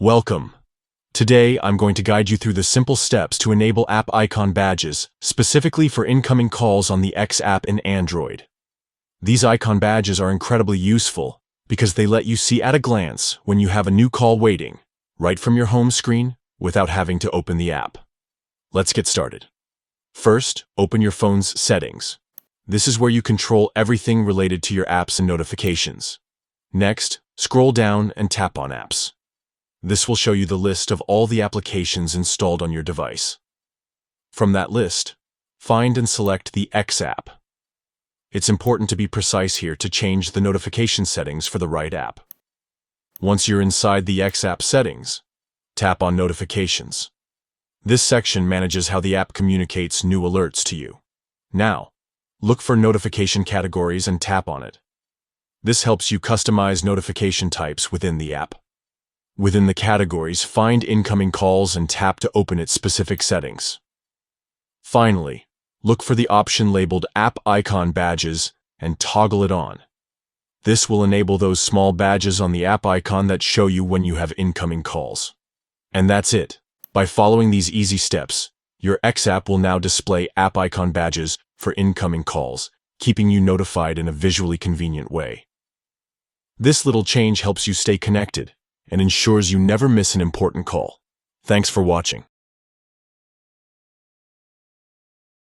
Welcome. Today, I'm going to guide you through the simple steps to enable app icon badges, specifically for incoming calls on the X app in Android. These icon badges are incredibly useful because they let you see at a glance when you have a new call waiting, right from your home screen without having to open the app. Let's get started. First, open your phone's settings. This is where you control everything related to your apps and notifications. Next, scroll down and tap on Apps. This will show you the list of all the applications installed on your device. From that list, find and select the X app. It's important to be precise here to change the notification settings for the right app. Once you're inside the X app settings, tap on Notifications. This section manages how the app communicates new alerts to you. Now, look for notification categories and tap on it. This helps you customize notification types within the app. Within the categories, find incoming calls and tap to open its specific settings. Finally, look for the option labeled App Icon Badges and toggle it on. This will enable those small badges on the app icon that show you when you have incoming calls. And that's it. By following these easy steps, your X app will now display app icon badges for incoming calls, keeping you notified in a visually convenient way. This little change helps you stay connected and ensures you never miss an important call. Thanks for watching.